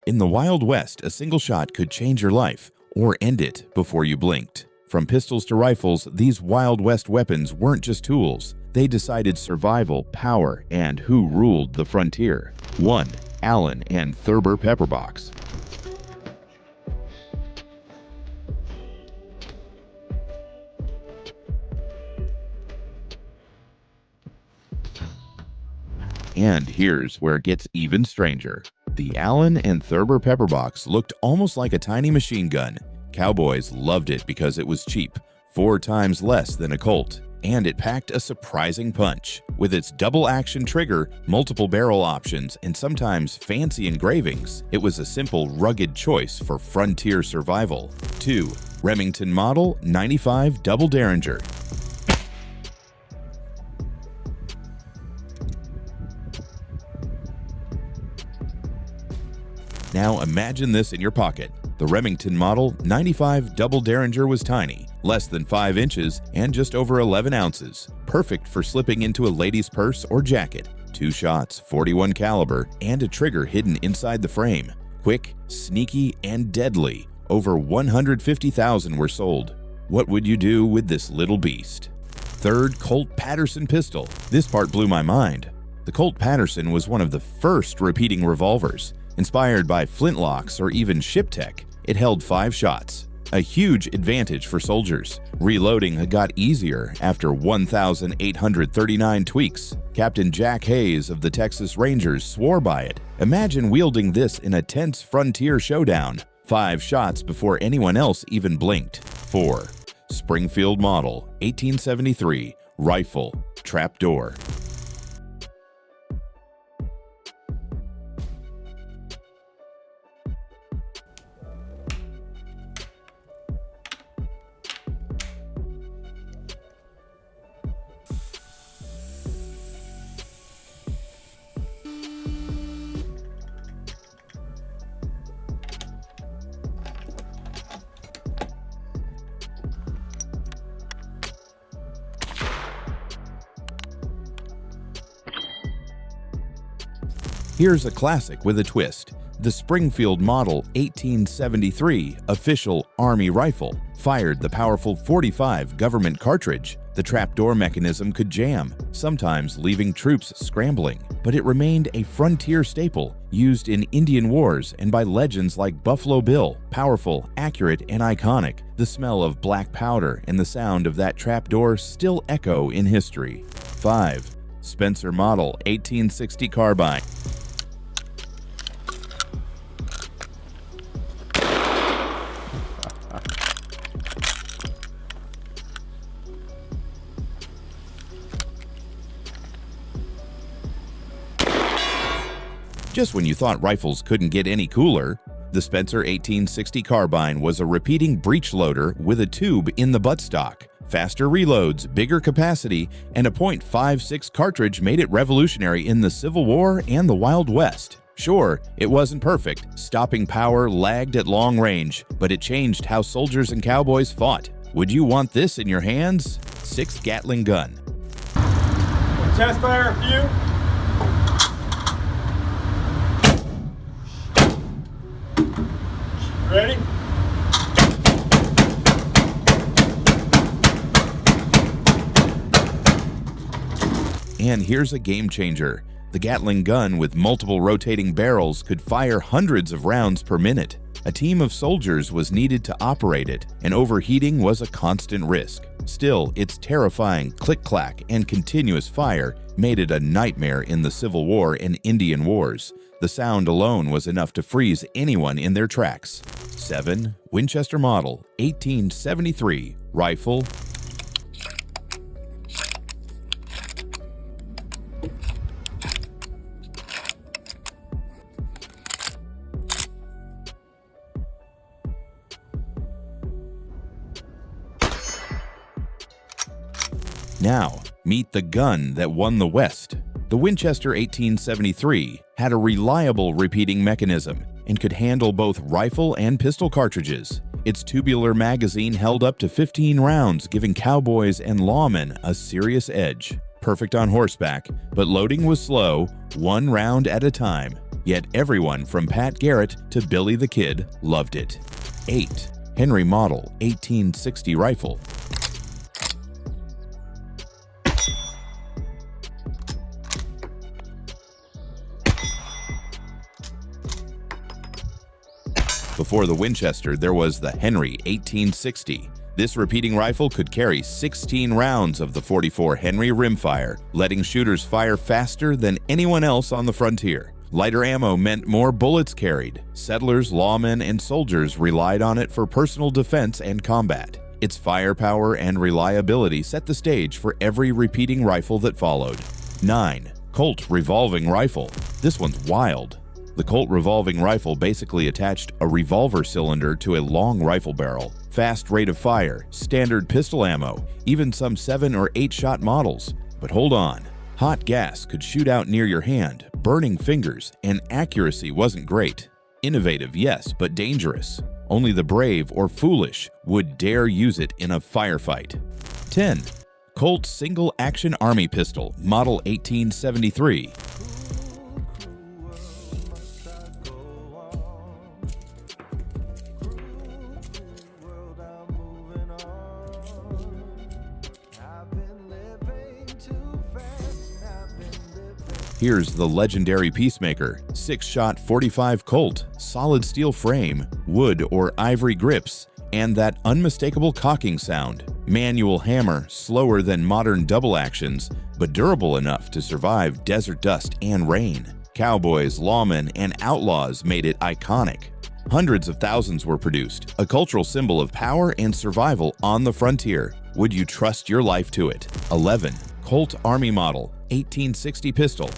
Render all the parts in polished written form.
In the Wild West, a single shot could change your life or end it before you blinked. From pistols to rifles, these Wild West weapons weren't just tools. They decided survival, power, and who ruled the frontier. 1. Allen and Thurber Pepperbox. And here's where it gets even stranger. The Allen and Thurber Pepperbox looked almost like a tiny machine gun. Cowboys loved it because it was cheap, 4 times less than a Colt, and it packed a surprising punch. With its double-action trigger, multiple barrel options, and sometimes fancy engravings, it was a simple, rugged choice for frontier survival. 2. Remington Model 95 Double Derringer. Now imagine this in your pocket. The Remington Model 95 Double Derringer was tiny, less than 5 inches and just over 11 ounces, perfect for slipping into a lady's purse or jacket. 2 shots, 41 caliber, and a trigger hidden inside the frame. Quick, sneaky, and deadly. Over 150,000 were sold. What would you do with this little beast? 3rd Colt Paterson pistol. This part blew my mind. The Colt Paterson was one of the first repeating revolvers. Inspired by flintlocks or even ship tech, it held 5 shots, a huge advantage for soldiers. Reloading got easier after 1,839 tweaks. Captain Jack Hayes of the Texas Rangers swore by it. Imagine wielding this in a tense frontier showdown. 5 shots before anyone else even blinked. 4. Springfield Model 1873 Rifle Trapdoor. Here's a classic with a twist. The Springfield Model 1873 official Army rifle fired the powerful .45 government cartridge. The trapdoor mechanism could jam, sometimes leaving troops scrambling, but it remained a frontier staple, used in Indian wars and by legends like Buffalo Bill. Powerful, accurate, and iconic, the smell of black powder and the sound of that trapdoor still echo in history. 5. Spencer Model 1860 Carbine. Just when you thought rifles couldn't get any cooler, the Spencer 1860 Carbine was a repeating breech loader with a tube in the buttstock. Faster reloads, bigger capacity, and a .56 cartridge made it revolutionary in the Civil War and the Wild West. Sure, it wasn't perfect. Stopping power lagged at long range, but it changed how soldiers and cowboys fought. Would you want this in your hands? 6 Gatling gun. Test fire a few. Ready? And here's a game changer. The Gatling gun with multiple rotating barrels could fire hundreds of rounds per minute. A team of soldiers was needed to operate it, and overheating was a constant risk. Still, its terrifying click-clack and continuous fire made it a nightmare in the Civil War and Indian Wars. The sound alone was enough to freeze anyone in their tracks. 7. Winchester Model 1873 Rifle. Now, meet the gun that won the West. The Winchester 1873 had a reliable repeating mechanism and could handle both rifle and pistol cartridges. Its tubular magazine held up to 15 rounds, giving cowboys and lawmen a serious edge. Perfect on horseback, but loading was slow, 1 round at a time. yet everyone from Pat Garrett to Billy the Kid loved it. 8. Henry Model 1860 Rifle. Before the Winchester, there was the Henry 1860. This repeating rifle could carry 16 rounds of the .44 Henry rimfire, letting shooters fire faster than anyone else on the frontier. Lighter ammo meant more bullets carried. Settlers, lawmen, and soldiers relied on it for personal defense and combat. Its firepower and reliability set the stage for every repeating rifle that followed. 9. Colt Revolving Rifle. This one's wild. The Colt Revolving Rifle basically attached a revolver cylinder to a long rifle barrel, fast rate of fire, standard pistol ammo, even some 7 or 8 shot models. But hold on, hot gas could shoot out near your hand, burning fingers, and accuracy wasn't great. Innovative, yes, but dangerous. Only the brave or foolish would dare use it in a firefight. 10. Colt Single Action Army Pistol, Model 1873. Here's the legendary Peacemaker, 6-shot 45 Colt, solid steel frame, wood or ivory grips, and that unmistakable cocking sound. Manual hammer, slower than modern double actions, but durable enough to survive desert dust and rain. Cowboys, lawmen, and outlaws made it iconic. Hundreds of thousands were produced, a cultural symbol of power and survival on the frontier. Would you trust your life to it? 11. Colt Army Model 1860 Pistol.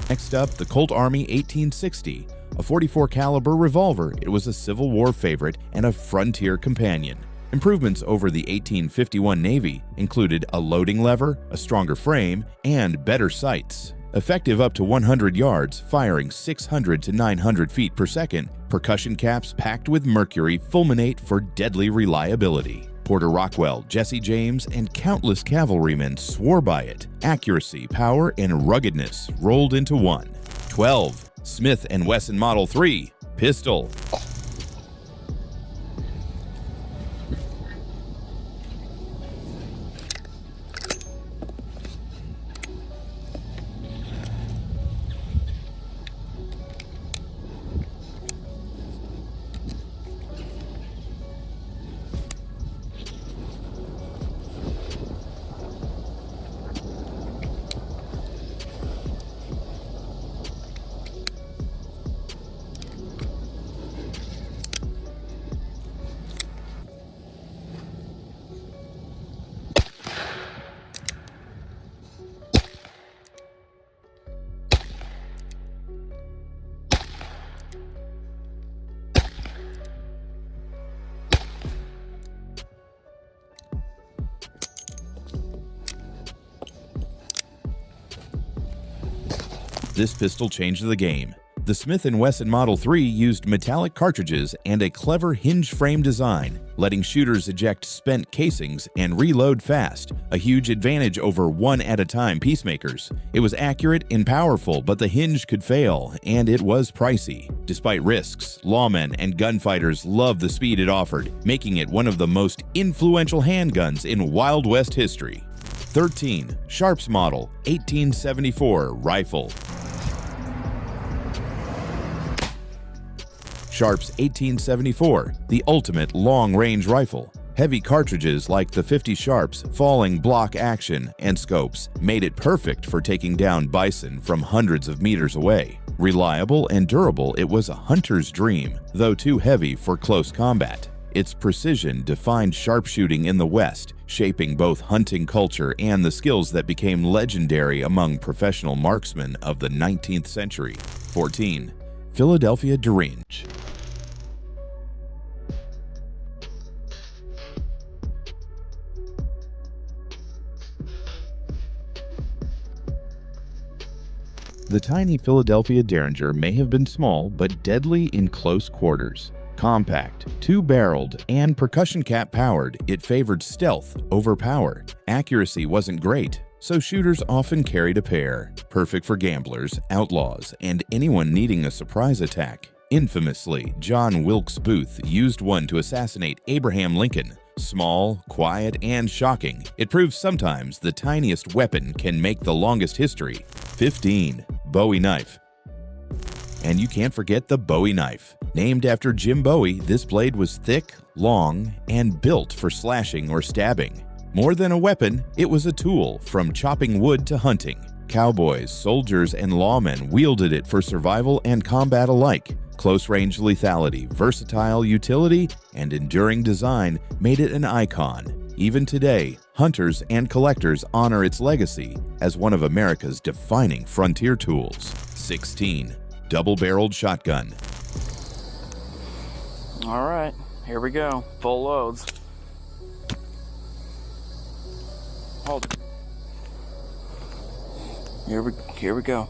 Next up, the Colt Army 1860, a .44 caliber revolver. It was a Civil War favorite and a frontier companion. Improvements over the 1851 Navy included a loading lever, a stronger frame, and better sights. Effective up to 100 yards, firing 600 to 900 feet per second, percussion caps packed with mercury fulminate for deadly reliability. Porter Rockwell, Jesse James, and countless cavalrymen swore by it. Accuracy, power, and ruggedness rolled into one. 12. Smith & Wesson Model 3 Pistol. This pistol changed the game. The Smith & Wesson Model 3 used metallic cartridges and a clever hinge frame design, letting shooters eject spent casings and reload fast, a huge advantage over one-at-a-time Peacemakers. It was accurate and powerful, but the hinge could fail, and it was pricey. Despite risks, lawmen and gunfighters loved the speed it offered, making it one of the most influential handguns in Wild West history. 13. Sharps Model 1874 Rifle. Sharps 1874, the ultimate long-range rifle. Heavy cartridges like the 50 Sharps, falling block action, and scopes made it perfect for taking down bison from hundreds of meters away. Reliable and durable, it was a hunter's dream, though too heavy for close combat. Its precision defined sharpshooting in the West, shaping both hunting culture and the skills that became legendary among professional marksmen of the 19th century. 14. Philadelphia Derringer. The tiny Philadelphia Derringer may have been small but deadly in close quarters. Compact, two-barreled, and percussion cap powered, it favored stealth over power. Accuracy wasn't great, so shooters often carried a pair, perfect for gamblers, outlaws, and anyone needing a surprise attack. Infamously, John Wilkes Booth used one to assassinate Abraham Lincoln. Small, quiet, and shocking, it proves sometimes the tiniest weapon can make the longest history. 15. Bowie knife. And you can't forget the Bowie knife. Named after Jim Bowie, this blade was thick, long, and built for slashing or stabbing. More than a weapon, it was a tool, from chopping wood to hunting. Cowboys, soldiers, and lawmen wielded it for survival and combat alike. Close-range lethality, versatile utility, and enduring design made it an icon. Even today, hunters and collectors honor its legacy as one of America's defining frontier tools. 16. Double-barreled shotgun. All right, here we go. Full loads. Hold. Here we go.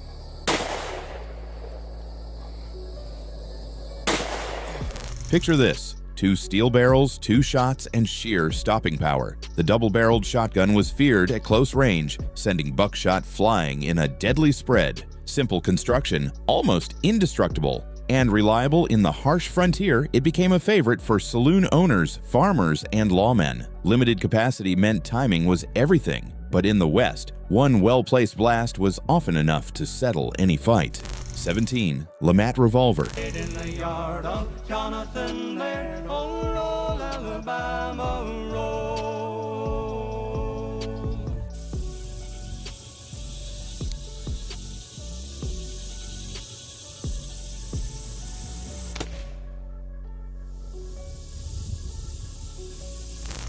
Picture this. 2 steel barrels, 2 shots, and sheer stopping power. The double-barreled shotgun was feared at close range, sending buckshot flying in a deadly spread. Simple construction, almost indestructible, and reliable in the harsh frontier, it became a favorite for saloon owners, farmers, and lawmen. Limited capacity meant timing was everything, but in the West, one well-placed blast was often enough to settle any fight. 17. Lamat revolver. In the yard of Jonathan Laird, oh, roll, Alabama, roll.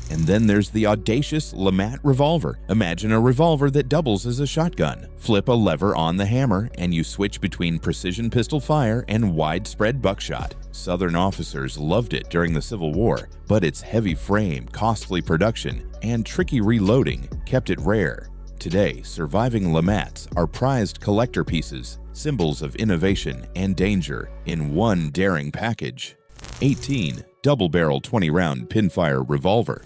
And then there's the audacious Lamat revolver. Imagine a revolver that doubles as a shotgun. Flip a lever on the hammer, and you switch between precision pistol fire and widespread buckshot. Southern officers loved it during the Civil War, but its heavy frame, costly production, and tricky reloading kept it rare. Today, surviving Lamats are prized collector pieces, symbols of innovation and danger in one daring package. 18. Double-barrel 20-round pinfire revolver.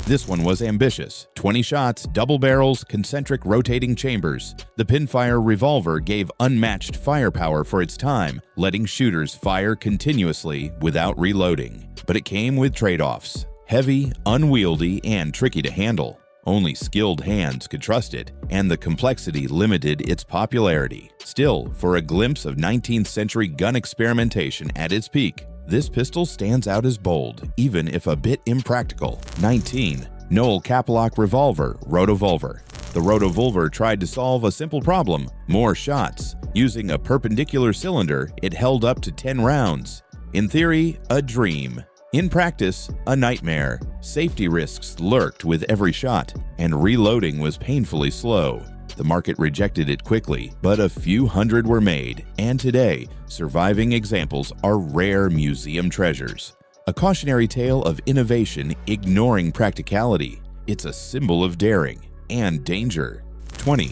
This one was ambitious. 20 shots, double barrels, concentric rotating chambers. The pinfire revolver gave unmatched firepower for its time, letting shooters fire continuously without reloading. But it came with trade-offs. Heavy, unwieldy, and tricky to handle. Only skilled hands could trust it, and the complexity limited its popularity. Still, for a glimpse of 19th century gun experimentation at its peak, this pistol stands out as bold, even if a bit impractical. 19. Noel Caplock Revolver Rotovolver. The Rotovolver tried to solve a simple problem: more shots. Using a perpendicular cylinder, it held up to 10 rounds. In theory, a dream. In practice, a nightmare. Safety risks lurked with every shot, and reloading was painfully slow. The market rejected it quickly, but a few hundred were made, and today, surviving examples are rare museum treasures. A cautionary tale of innovation ignoring practicality. It's a symbol of daring and danger. 20.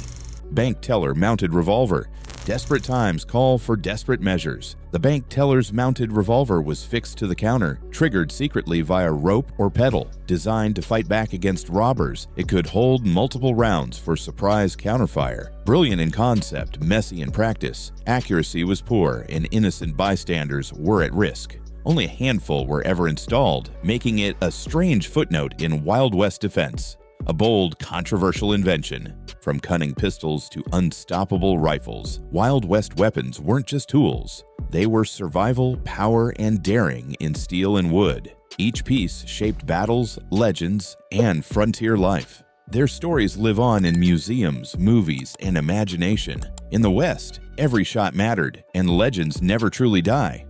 Bank teller mounted revolver. Desperate times call for desperate measures. The bank teller's mounted revolver was fixed to the counter, triggered secretly via rope or pedal. Designed to fight back against robbers, it could hold multiple rounds for surprise counterfire. Brilliant in concept, messy in practice, accuracy was poor, and innocent bystanders were at risk. Only a handful were ever installed, making it a strange footnote in Wild West defense. A bold, controversial invention. From cunning pistols to unstoppable rifles, Wild West weapons weren't just tools. They were survival, power, and daring in steel and wood. Each piece shaped battles, legends, and frontier life. Their stories live on in museums, movies, and imagination. In the West, every shot mattered, and legends never truly die.